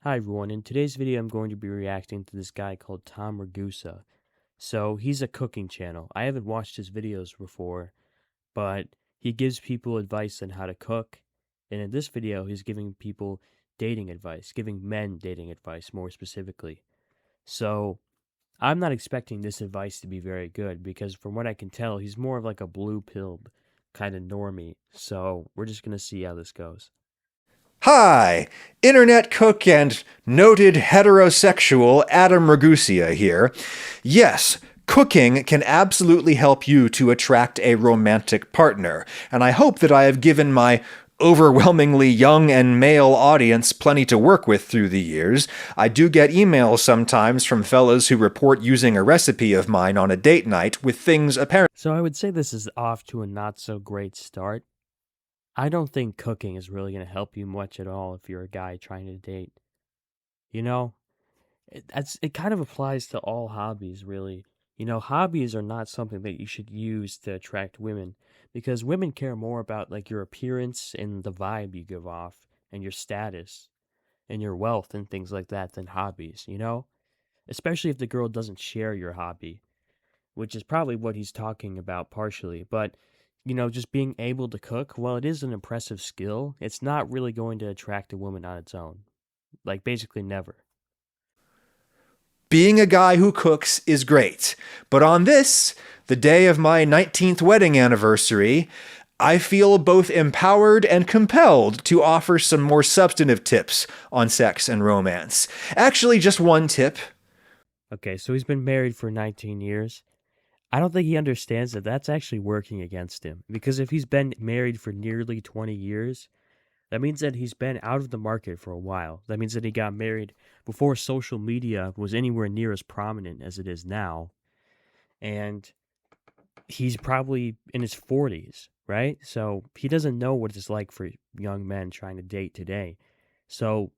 Hi everyone, in today's video I'm going to be reacting to this guy called Tom Ragusea. So he's a cooking channel. I haven't watched his videos before, but he gives people advice on how to cook. And in this video he's giving people dating advice, giving men dating advice more specifically. So I'm not expecting this advice to be very good because from what I can tell he's more of like a blue-pilled kind of normie. So we're just going to see how this goes. Hi, internet cook and noted heterosexual Adam Ragusea here. Yes, cooking can absolutely help you to attract a romantic partner, and I hope that I have given my overwhelmingly young and male audience plenty to work with through the years. I do get emails sometimes from fellas who report using a recipe of mine on a date night with things apparent. So I would say this is off to a not so great start. I don't think cooking is really going to help you much at all if you're a guy trying to date. You know, it kind of applies to all hobbies, really. You know, hobbies are not something that you should use to attract women because women care more about like your appearance and the vibe you give off and your status and your wealth and things like that than hobbies, you know? Especially if the girl doesn't share your hobby, which is probably what he's talking about partially, but just being able to cook, while it is an impressive skill, it's not really going to attract a woman on its own. Like, basically never. Being a guy who cooks is great, but on this, the day of my 19th wedding anniversary, I feel both empowered and compelled to offer some more substantive tips on sex and romance. Actually, just one tip. Okay, so he's been married for 19 years. I don't think he understands that that's actually working against him. Because if he's been married for nearly 20 years, that means that he's been out of the market for a while. That means that he got married before social media was anywhere near as prominent as it is now. And he's probably in his 40s, right? So he doesn't know what it's like for young men trying to date today. So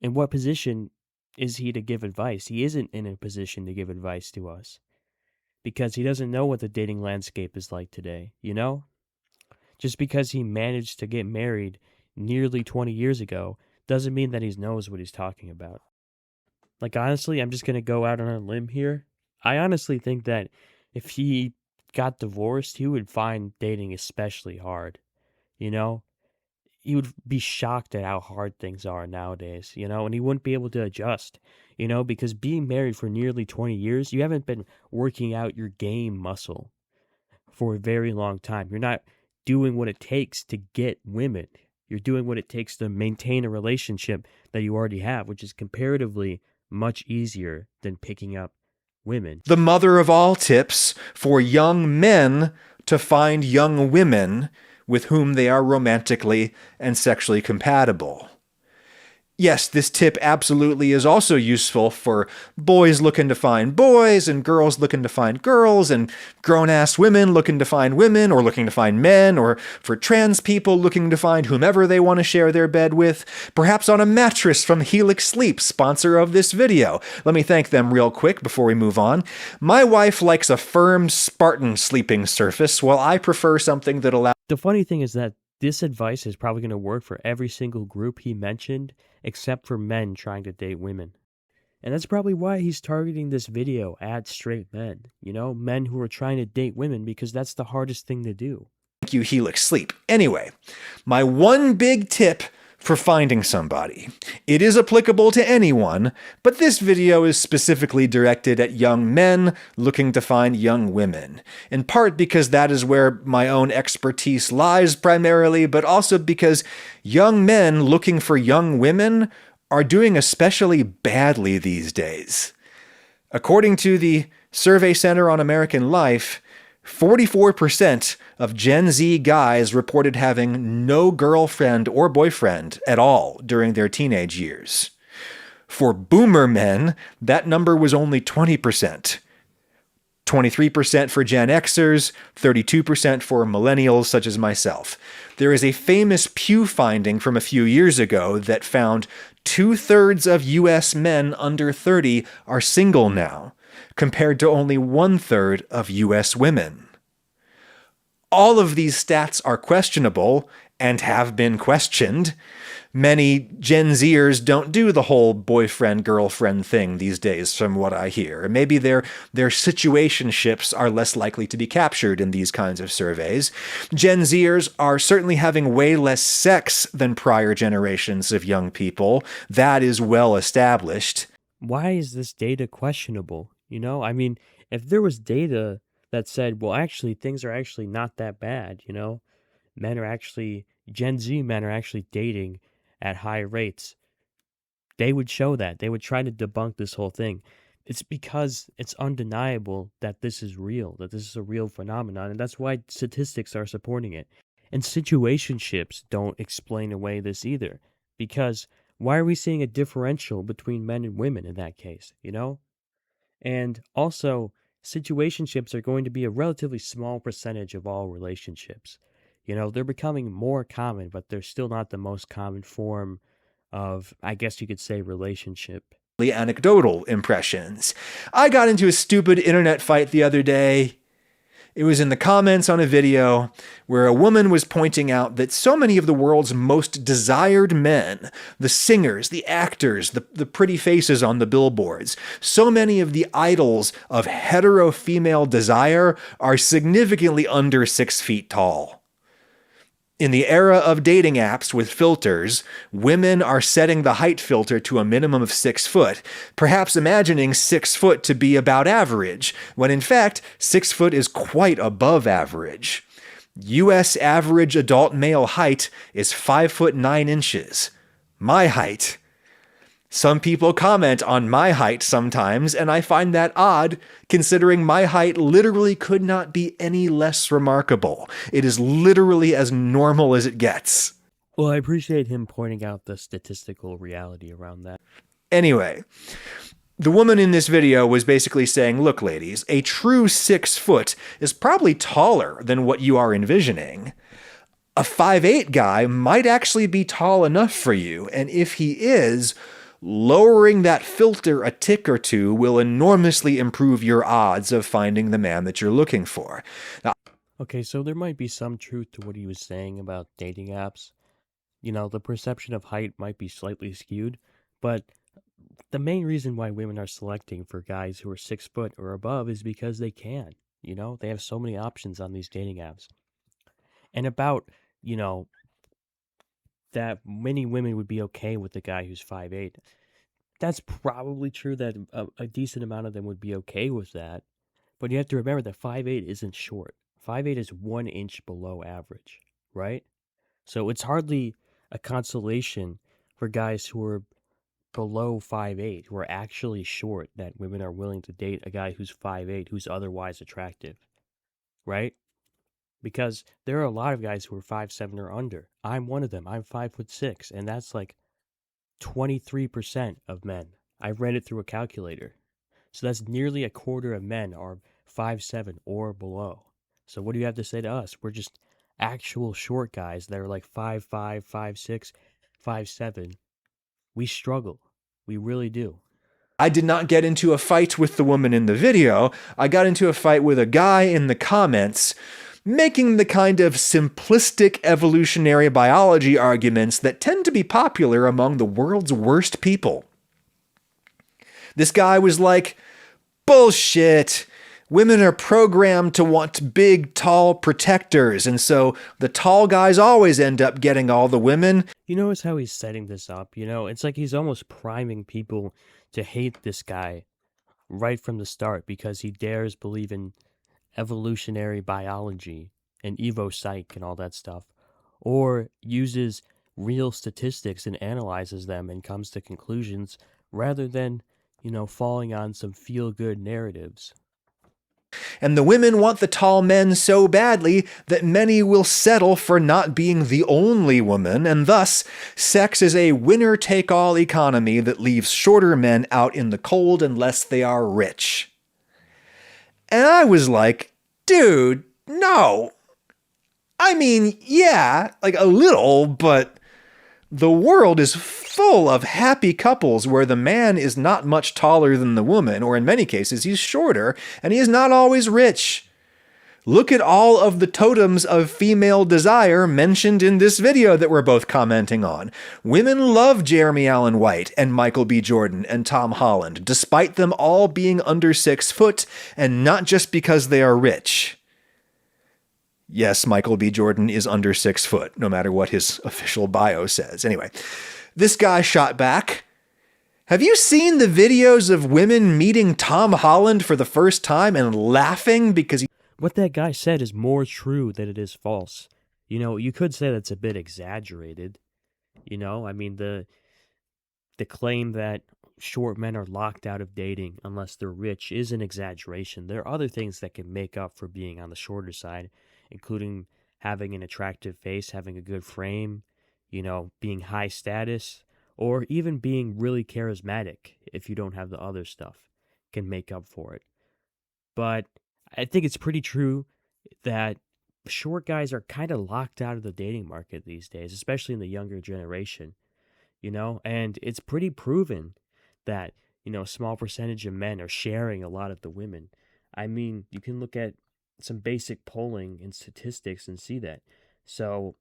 in what position is he to give advice? He isn't in a position to give advice to us. Because he doesn't know what the dating landscape is like today, you know? Just because he managed to get married nearly 20 years ago doesn't mean that he knows what he's talking about. Like, honestly, I'm just going to go out on a limb here. I honestly think that if he got divorced, he would find dating especially hard, you know? He would be shocked at how hard things are nowadays, and he wouldn't be able to adjust, because being married for nearly 20 years, you haven't been working out your game muscle for a very long time. You're not doing what it takes to get women. You're doing what it takes to maintain a relationship that you already have, which is comparatively much easier than picking up women. The mother of all tips for young men to find young women with whom they are romantically and sexually compatible. Yes, this tip absolutely is also useful for boys looking to find boys and girls looking to find girls and grown-ass women looking to find women or looking to find men, or for trans people looking to find whomever they want to share their bed with, perhaps on a mattress from Helix Sleep, sponsor of this video. Let me thank them real quick before we move on. My wife likes a firm Spartan sleeping surface, while I prefer something that allows... The funny thing is that this advice is probably going to work for every single group he mentioned, except for men trying to date women. And that's probably why he's targeting this video at straight men, men who are trying to date women, because that's the hardest thing to do. Thank you, Helix Sleep. Anyway, my one big tip for finding somebody. It is applicable to anyone, but this video is specifically directed at young men looking to find young women, in part because that is where my own expertise lies primarily, but also because young men looking for young women are doing especially badly these days. According to the Survey Center on American Life, 44% of Gen Z guys reported having no girlfriend or boyfriend at all during their teenage years. For boomer men, that number was only 20%. 23% for Gen Xers, 32% for millennials such as myself. There is a famous Pew finding from a few years ago that found 2/3 of US men under 30 are single now, compared to only 1/3 of US women. All of these stats are questionable and have been questioned. Many Gen Zers don't do the whole boyfriend-girlfriend thing these days, from what I hear. Maybe their situationships are less likely to be captured in these kinds of surveys. Gen Zers are certainly having way less sex than prior generations of young people. That is well established. Why is this data questionable? I mean, if there was data that said, well, actually, things are actually not that bad, Gen Z men are actually dating at high rates, they would show that. They would try to debunk this whole thing. It's because it's undeniable that this is real, that this is a real phenomenon, and that's why statistics are supporting it. And situationships don't explain away this either, because why are we seeing a differential between men and women in that case, And also, situationships are going to be a relatively small percentage of all relationships. They're becoming more common, but they're still not the most common form of, I guess you could say, relationship. Anecdotal impressions. I got into a stupid internet fight the other day. It was in the comments on a video where a woman was pointing out that so many of the world's most desired men, the singers, the actors, the pretty faces on the billboards, so many of the idols of hetero-female desire are significantly under 6 feet tall. In the era of dating apps with filters, women are setting the height filter to a minimum of 6 foot, perhaps imagining 6 foot to be about average, when in fact 6 foot is quite above average. US average adult male height is 5 foot 9 inches. My height. Some people comment on my height sometimes, and I find that odd, considering my height literally could not be any less remarkable. It is literally as normal as it gets. Well, I appreciate him pointing out the statistical reality around that. Anyway, the woman in this video was basically saying, look, ladies, a true 6 foot is probably taller than what you are envisioning. A 5'8" guy might actually be tall enough for you, and if he is, lowering that filter a tick or two will enormously improve your odds of finding the man that you're looking for. Now, okay, so there might be some truth to what he was saying about dating apps. The perception of height might be slightly skewed, but the main reason why women are selecting for guys who are 6 foot or above is because they can. They have so many options on these dating apps. And about, that many women would be okay with the guy who's 5'8". That's probably true that a decent amount of them would be okay with that. But you have to remember that 5'8" isn't short. 5'8" is 1 inch below average, right? So it's hardly a consolation for guys who are below 5'8", who are actually short, that women are willing to date a guy who's 5'8", who's otherwise attractive, right? Because there are a lot of guys who are 5'7" or under. I'm one of them. I'm 5'6", and that's like 23% of men. I read it through a calculator. So that's nearly a quarter of men are 5'7" or below. So what do you have to say to us? We're just actual short guys that are like 5'5", 5'6", 5'7". We struggle. We really do. I did not get into a fight with the woman in the video. I got into a fight with a guy in the comments making the kind of simplistic evolutionary biology arguments that tend to be popular among the world's worst people. This guy was like, bullshit. Women are programmed to want big, tall protectors, and so the tall guys always end up getting all the women. You notice how he's setting this up? It's like he's almost priming people to hate this guy right from the start because he dares believe in evolutionary biology and evo-psych and all that stuff, or uses real statistics and analyzes them and comes to conclusions rather than, falling on some feel-good narratives. And the women want the tall men so badly that many will settle for not being the only woman, and thus sex is a winner-take-all economy that leaves shorter men out in the cold unless they are rich. And I was like, dude, no. I mean, yeah, like a little, but the world is full of happy couples where the man is not much taller than the woman, or in many cases, he's shorter, and he is not always rich. Look at all of the totems of female desire mentioned in this video that we're both commenting on. Women love Jeremy Allen White and Michael B. Jordan and Tom Holland, despite them all being under 6 foot, and not just because they are rich. Yes, Michael B. Jordan is under 6 foot, no matter what his official bio says. Anyway, this guy shot back. Have you seen the videos of women meeting Tom Holland for the first time and laughing because he... What that guy said is more true than it is false. You know, you could say that's a bit exaggerated. You know, I mean, the claim that short men are locked out of dating unless they're rich is an exaggeration. There are other things that can make up for being on the shorter side, including having an attractive face, having a good frame, you know, being high status, or even being really charismatic if you don't have the other stuff can make up for it. But I think it's pretty true that short guys are kind of locked out of the dating market these days, especially in the younger generation, you know, and it's pretty proven that, you know, a small percentage of men are sharing a lot of the women. I mean, you can look at some basic polling and statistics and see that. So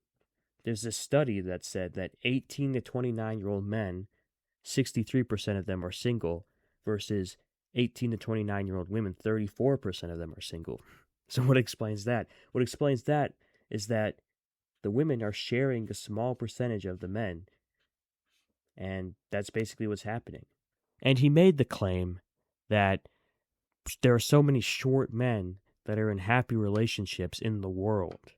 there's a study that said that 18 to 29-year-old men, 63% of them are single versus 18 to 29-year-old women, 34% of them are single. So what explains that? What explains that is that the women are sharing a small percentage of the men, and that's basically what's happening. And he made the claim that there are so many short men that are in happy relationships in the world.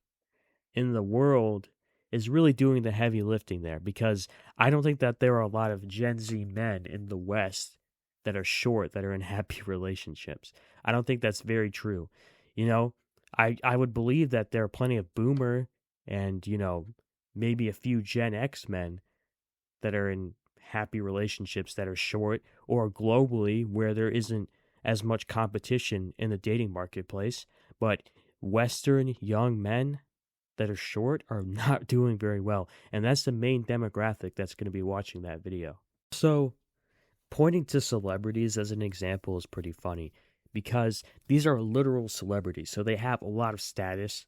In the world is really doing the heavy lifting there, because I don't think that there are a lot of Gen Z men in the West that are short that are in happy relationships. I don't think that's very true. You know, I would believe that there are plenty of boomer and, you know, maybe a few Gen X men that are in happy relationships that are short, or globally where there isn't as much competition in the dating marketplace. But Western young men that are short are not doing very well. And that's the main demographic that's going to be watching that video. So pointing to celebrities as an example is pretty funny, because these are literal celebrities. So they have a lot of status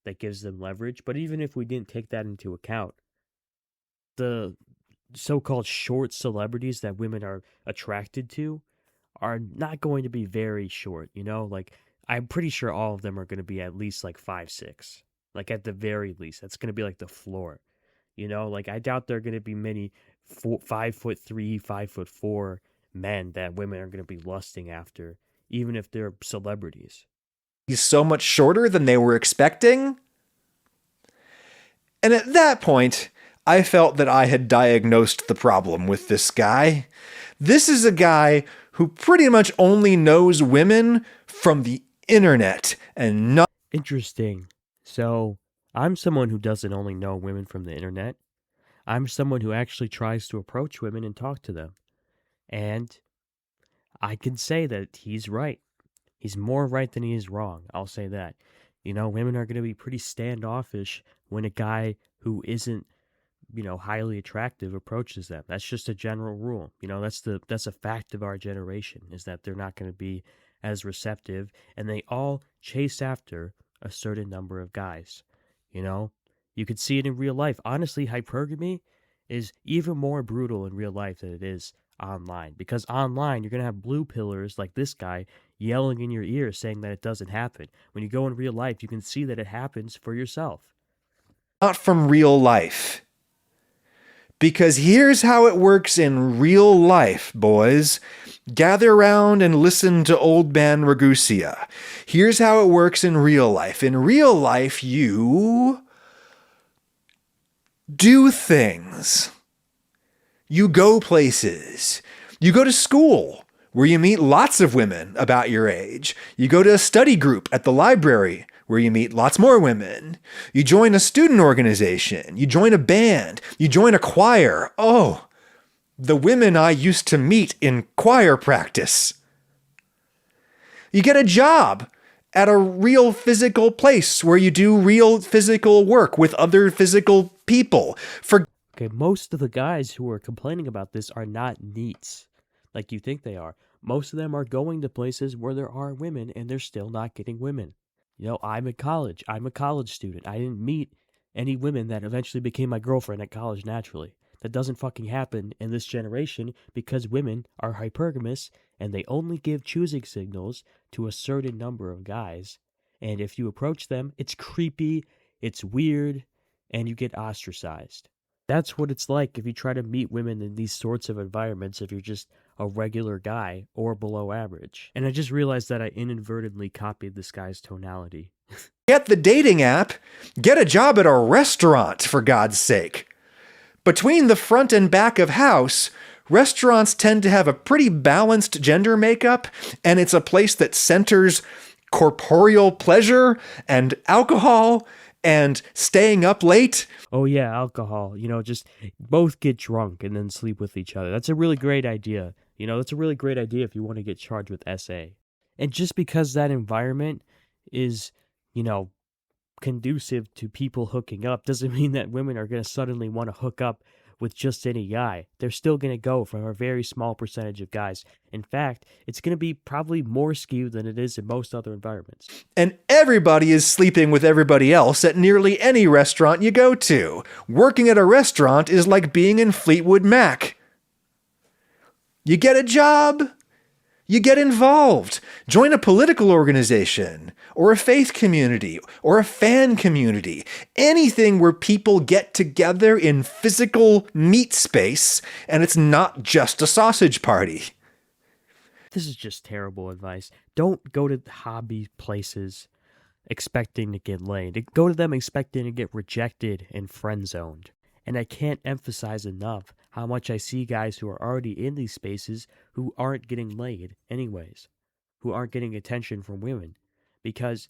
that gives them leverage. But even if we didn't take that into account, the so-called short celebrities that women are attracted to are not going to be very short, you know? Like, I'm pretty sure all of them are going to be at least like 5'6". Like, at the very least. That's going to be like the floor. You know, like, I doubt there are going to be many 5'3", 5'4" men that women are going to be lusting after, even if they're celebrities. He's so much shorter than they were expecting. And at that point, I felt that I had diagnosed the problem with this guy. This is a guy who pretty much only knows women from the internet and not... Interesting. So, I'm someone who doesn't only know women from the internet. I'm someone who actually tries to approach women and talk to them. And I can say that he's right. He's more right than he is wrong. I'll say that. You know, women are going to be pretty standoffish when a guy who isn't, you know, highly attractive approaches them. That's just a general rule. You know, that's a fact of our generation, is that they're not going to be as receptive, and they all chase after a certain number of guys. You know, you could see it in real life. Honestly, hypergamy is even more brutal in real life than it is online, because online you're going to have blue pillars like this guy yelling in your ear saying that it doesn't happen. When you go in real life, you can see that it happens for yourself. Not from real life. Because here's how it works in real life, boys. Gather around and listen to old man Ragusea. Here's how it works in real life. In real life, you do things. You go places. You go to school, where you meet lots of women about your age. You go to a study group at the library, where you meet lots more women. You join a student organization. You join a band. You join a choir. Oh, the women I used to meet in choir practice. You get a job at a real physical place where you do real physical work with other physical people. Okay, most of the guys who are complaining about this are not neats like you think they are. Most of them are going to places where there are women and they're still not getting women. You know, I'm at college. I'm a college student. I didn't meet any women that eventually became my girlfriend at college naturally. That doesn't fucking happen in this generation because women are hypergamous and they only give choosing signals to a certain number of guys. And if you approach them, it's creepy, it's weird, and you get ostracized. That's what it's like if you try to meet women in these sorts of environments if you're just a regular guy or below average. And I just realized that I inadvertently copied this guy's tonality. Get the dating app. Get a job at a restaurant, for God's sake. Between the front and back of house, restaurants tend to have a pretty balanced gender makeup, and it's a place that centers corporeal pleasure and alcohol and staying up late. Oh yeah, alcohol. You know, just both get drunk and then sleep with each other. That's a really great idea. You know, that's a really great idea if you want to get charged with SA. And just because that environment is, you know, conducive to people hooking up doesn't mean that women are going to suddenly want to hook up with just any guy. They're still going to go from a very small percentage of guys. In fact, it's going to be probably more skewed than it is in most other environments. And everybody is sleeping with everybody else at nearly any restaurant you go to. Working at a restaurant is like being in Fleetwood Mac. You get a job. You get involved. Join a political organization, or a faith community, or a fan community. Anything where people get together in physical meat space, and it's not just a sausage party. This is just terrible advice. Don't go to hobby places expecting to get laid. Go to them expecting to get rejected and friend-zoned. And I can't emphasize enough how much I see guys who are already in these spaces who aren't getting laid anyways, who aren't getting attention from women, because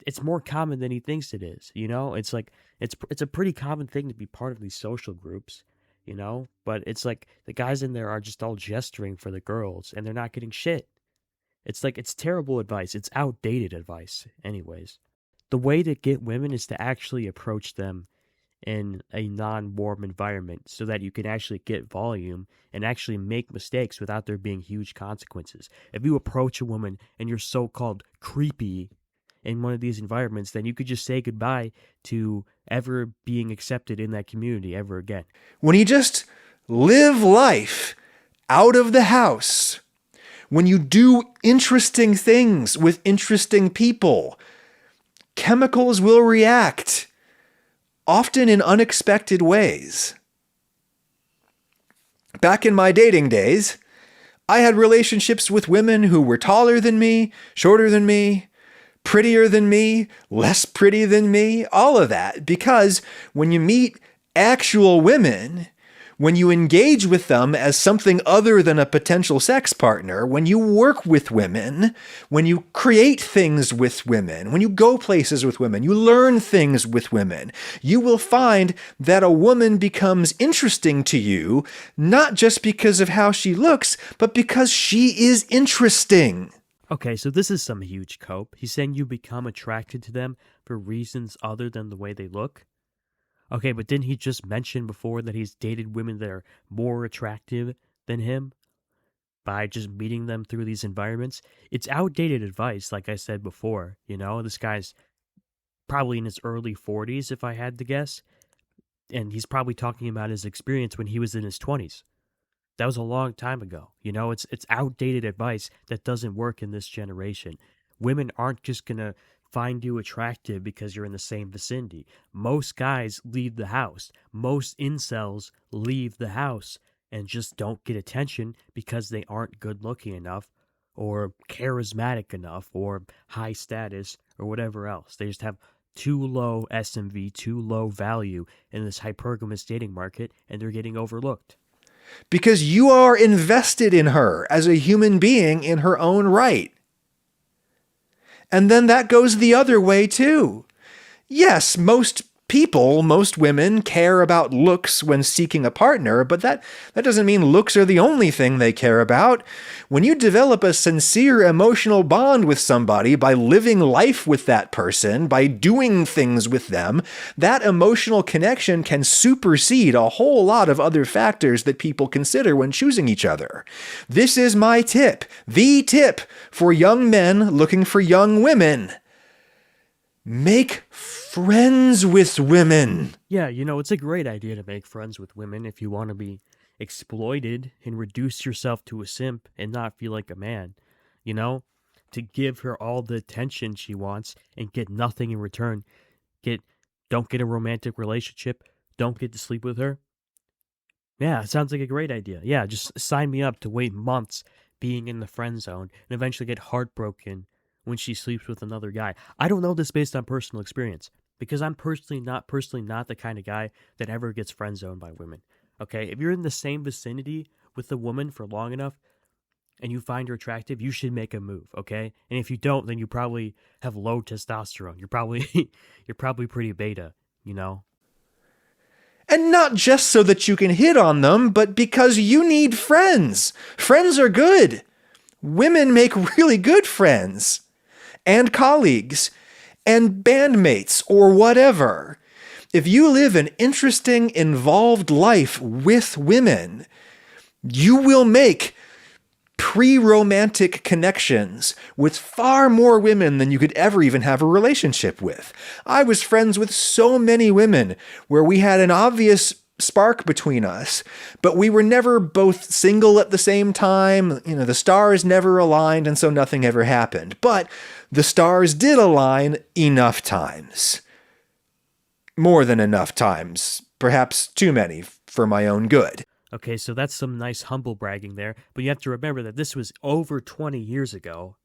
it's more common than he thinks it is, you know? It's like, it's a pretty common thing to be part of these social groups, you know? But it's like the guys in there are just all gesturing for the girls, and they're not getting shit. It's like, it's terrible advice. It's outdated advice anyways. The way to get women is to actually approach them in a non-warm environment so that you can actually get volume and actually make mistakes without there being huge consequences. If you approach a woman and you're so-called creepy in one of these environments, then you could just say goodbye to ever being accepted in that community ever again. When you just live life out of the house, when you do interesting things with interesting people, chemicals will react, often in unexpected ways. Back in my dating days, I had relationships with women who were taller than me, shorter than me, prettier than me, less pretty than me, all of that. Because when you meet actual women, when you engage with them as something other than a potential sex partner, when you work with women, when you create things with women, when you go places with women, you learn things with women, you will find that a woman becomes interesting to you, not just because of how she looks, but because she is interesting. Okay, so this is some huge cope. He's saying you become attracted to them for reasons other than the way they look. Okay, but didn't he just mention before that he's dated women that are more attractive than him by just meeting them through these environments? It's outdated advice, like I said before. You know, this guy's probably in his early 40s, if I had to guess. And he's probably talking about his experience when he was in his 20s. That was a long time ago. You know, it's outdated advice that doesn't work in this generation. Women aren't just going to find you attractive because you're in the same vicinity. Most guys leave the house. Most incels leave the house and just don't get attention because they aren't good looking enough or charismatic enough or high status or whatever else. They just have too low SMV, too low value in this hypergamous dating market, and they're getting overlooked. Because you are invested in her as a human being in her own right. And then that goes the other way too. Yes, most women care about looks when seeking a partner, but that doesn't mean looks are the only thing they care about. When you develop a sincere emotional bond with somebody by living life with that person, by doing things with them, that emotional connection can supersede a whole lot of other factors that people consider when choosing each other. This is my tip, the tip for young men looking for young women. Make friends with women. Yeah, it's a great idea to make friends with women if you want to be exploited and reduce yourself to a simp and not feel like a man. You know, to give her all the attention she wants and get nothing in return. Don't get a romantic relationship, don't get to sleep with her. Yeah, it sounds like a great idea. Yeah, just sign me up to wait months being in the friend zone and eventually get heartbroken when she sleeps with another guy. I don't know this based on personal experience because I'm personally not the kind of guy that ever gets friend zoned by women. Okay, if you're in the same vicinity with a woman for long enough and you find her attractive, you should make a move, okay? And if you don't, then you probably have low testosterone. You're probably you're probably pretty beta, you know? And not just so that you can hit on them, but because you need friends. Friends are good. Women make really good friends. And colleagues. And bandmates or whatever. If you live an interesting, involved life with women, you will make pre-romantic connections with far more women than you could ever even have a relationship with. I was friends with so many women where we had an obvious spark between us, but we were never both single at the same time. The stars never aligned, and so nothing ever happened. But the stars did align enough times. More than enough times. Perhaps too many for my own good. Okay, so that's some nice humble bragging there, but you have to remember that this was over 20 years ago.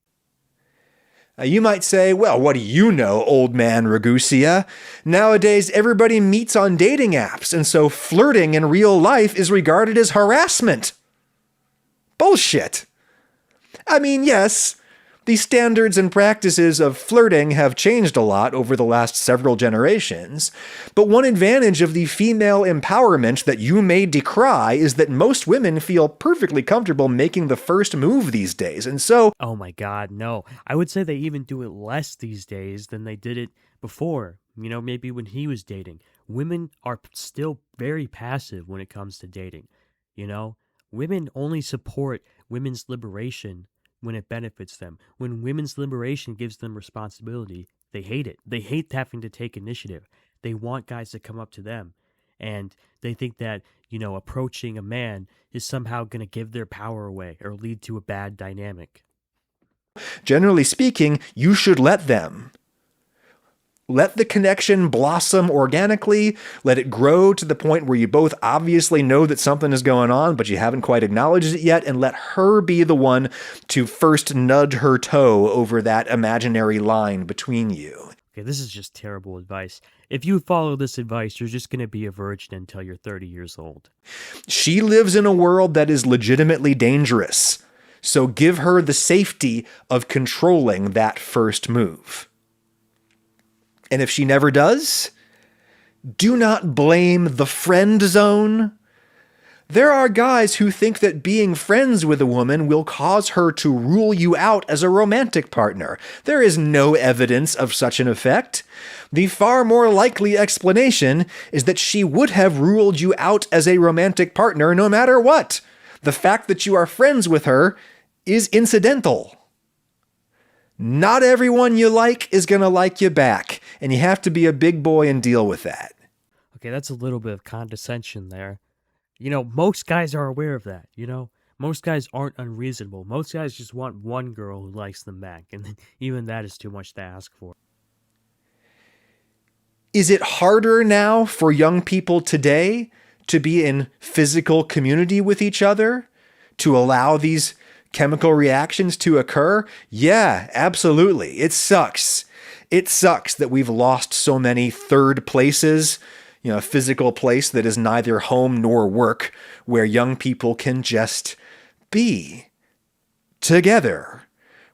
You might say, well, what do you know, old man Ragusea? Nowadays, everybody meets on dating apps, and so flirting in real life is regarded as harassment. Bullshit. I mean, yes, the standards and practices of flirting have changed a lot over the last several generations, but one advantage of the female empowerment that you may decry is that most women feel perfectly comfortable making the first move these days, and so... Oh my god, no. I would say they even do it less these days than they did it before. Maybe when he was dating. Women are still very passive when it comes to dating. Women only support women's liberation when it benefits them. When women's liberation gives them responsibility, they hate it. They hate having to take initiative. They want guys to come up to them. And they think that, approaching a man is somehow going to give their power away or lead to a bad dynamic. Generally speaking, you should let them. Let the connection blossom organically. Let it grow to the point where you both obviously know that something is going on, but you haven't quite acknowledged it yet, and let her be the one to first nudge her toe over that imaginary line between you. Okay, this is just terrible advice. If you follow this advice, you're just going to be a virgin until you're 30 years old. She lives in a world that is legitimately dangerous, so give her the safety of controlling that first move. And if she never does, do not blame the friend zone. There are guys who think that being friends with a woman will cause her to rule you out as a romantic partner. There is no evidence of such an effect. The far more likely explanation is that she would have ruled you out as a romantic partner no matter what. The fact that you are friends with her is incidental. Not everyone you like is going to like you back, and you have to be a big boy and deal with that. Okay, that's a little bit of condescension there. Most guys are aware of that, Most guys aren't unreasonable. Most guys just want one girl who likes them back, and even that is too much to ask for. Is it harder now for young people today to be in physical community with each other, to allow these chemical reactions to occur? Yeah, absolutely. It sucks. It sucks that we've lost so many third places, a physical place that is neither home nor work, where young people can just be together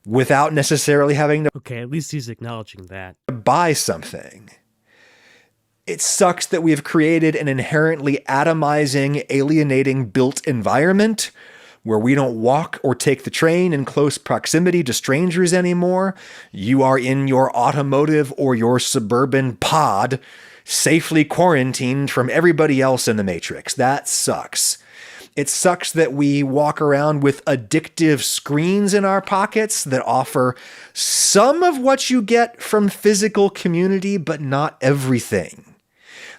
without necessarily having to Okay, at least he's acknowledging that. buy something. It sucks that we have created an inherently atomizing, alienating built environment where we don't walk or take the train in close proximity to strangers anymore. You are in your automotive or your suburban pod, safely quarantined from everybody else in the Matrix. That sucks. It sucks that we walk around with addictive screens in our pockets that offer some of what you get from physical community, but not everything.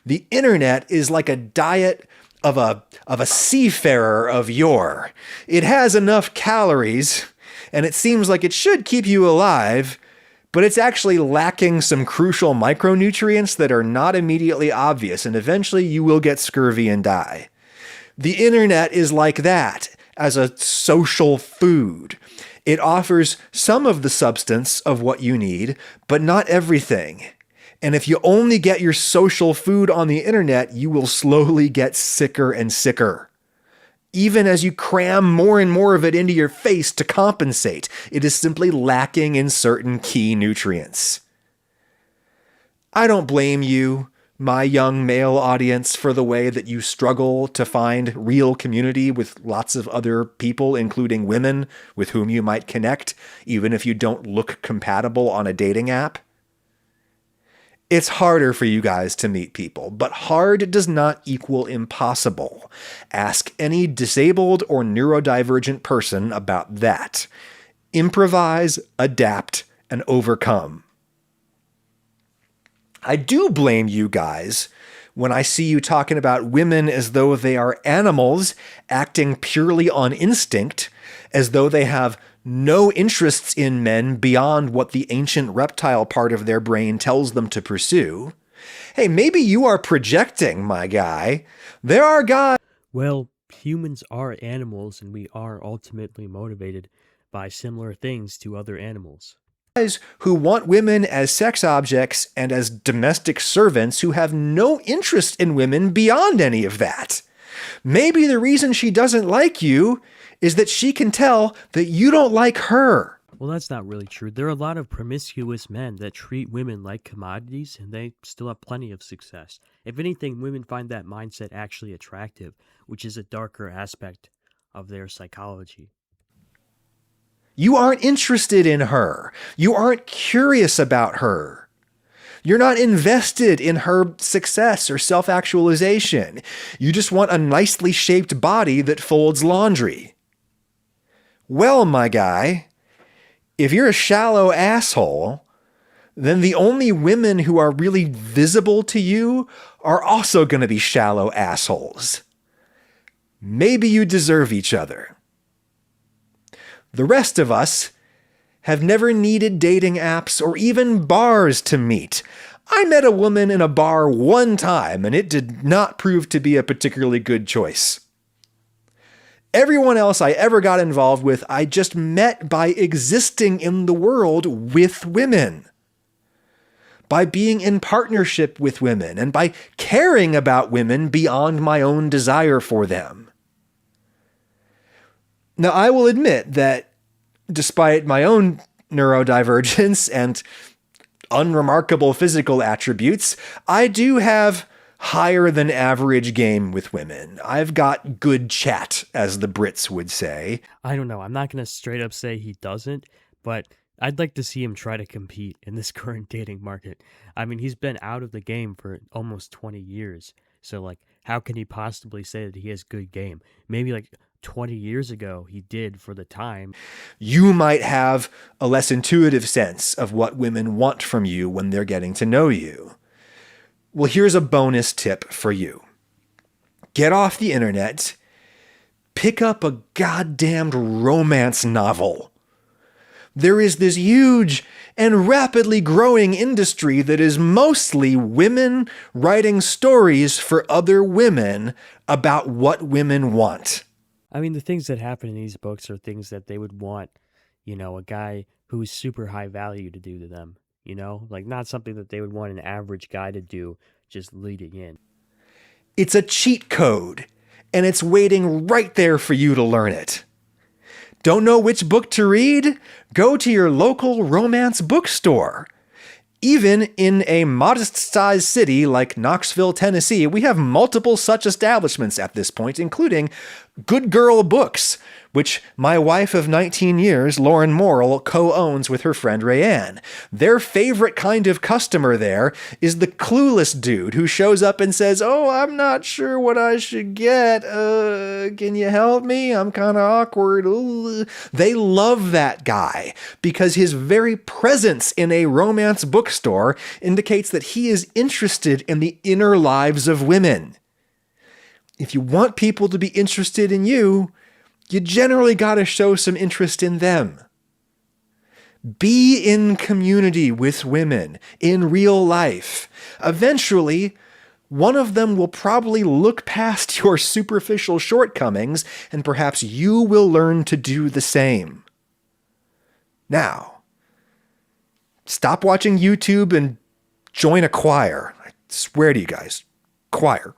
The internet is like a diet of a seafarer of yore. It has enough calories, and it seems like it should keep you alive, but it's actually lacking some crucial micronutrients that are not immediately obvious, and eventually you will get scurvy and die. The internet is like that as a social food. It offers some of the substance of what you need, but not everything. And if you only get your social food on the internet, you will slowly get sicker and sicker. Even as you cram more and more of it into your face to compensate, it is simply lacking in certain key nutrients. I don't blame you, my young male audience, for the way that you struggle to find real community with lots of other people, including women with whom you might connect, even if you don't look compatible on a dating app. It's harder for you guys to meet people, but hard does not equal impossible. Ask any disabled or neurodivergent person about that. Improvise, adapt, and overcome. I do blame you guys when I see you talking about women as though they are animals acting purely on instinct, as though they have no interests in men beyond what the ancient reptile part of their brain tells them to pursue. Hey, maybe you are projecting, my guy. There are guys... Well, humans are animals, and we are ultimately motivated by similar things to other animals. Who want women as sex objects and as domestic servants who have no interest in women beyond any of that. Maybe the reason she doesn't like you is that she can tell that you don't like her. Well, that's not really true. There are a lot of promiscuous men that treat women like commodities, and they still have plenty of success. If anything, women find that mindset actually attractive, which is a darker aspect of their psychology. You aren't interested in her. You aren't curious about her. You're not invested in her success or self-actualization. You just want a nicely shaped body that folds laundry. Well, my guy, if you're a shallow asshole, then the only women who are really visible to you are also going to be shallow assholes. Maybe you deserve each other. The rest of us have never needed dating apps or even bars to meet. I met a woman in a bar one time, and it did not prove to be a particularly good choice. Everyone else I ever got involved with, I just met by existing in the world with women. By being in partnership with women, and by caring about women beyond my own desire for them. Now, I will admit that despite my own neurodivergence and unremarkable physical attributes, I do have higher than average game with women. I've got good chat, as the Brits would say. I don't know. I'm not going to straight up say he doesn't, but I'd like to see him try to compete in this current dating market. I mean, he's been out of the game for almost 20 years. So, like, how can he possibly say that he has good game? Maybe, like, 20 years ago he did for the time. You might have a less intuitive sense of what women want from you when they're getting to know you. Well, here's a bonus tip for you. Get off the internet, pick up a goddamned romance novel. There is this huge and rapidly growing industry that is mostly women writing stories for other women about what women want. I mean, the things that happen in these books are things that they would want, you know, a guy who's super high value to do to them, you know? Like, not something that they would want an average guy to do just leading in. It's a cheat code, and it's waiting right there for you to learn it. Don't know which book to read? Go to your local romance bookstore. Even in a modest-sized city like Knoxville, Tennessee, we have multiple such establishments at this point, including Good Girl Books, which my wife of 19 years, Lauren Morrill, co-owns with her friend Rayanne. Their favorite kind of customer there is the clueless dude who shows up and says, "Oh, I'm not sure what I should get. Can you help me? I'm kind of awkward." Ooh. They love that guy because his very presence in a romance bookstore indicates that he is interested in the inner lives of women. If you want people to be interested in you, you generally got to show some interest in them. Be in community with women in real life. Eventually, one of them will probably look past your superficial shortcomings, and perhaps you will learn to do the same. Now, stop watching YouTube and join a choir. I swear to you guys, choir.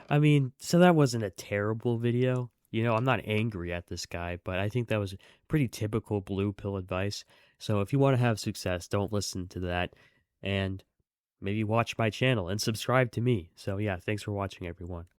I mean, so that wasn't a terrible video. I'm not angry at this guy, but I think that was pretty typical blue pill advice. So if you want to have success, don't listen to that. And maybe watch my channel and subscribe to me. So yeah, thanks for watching, everyone.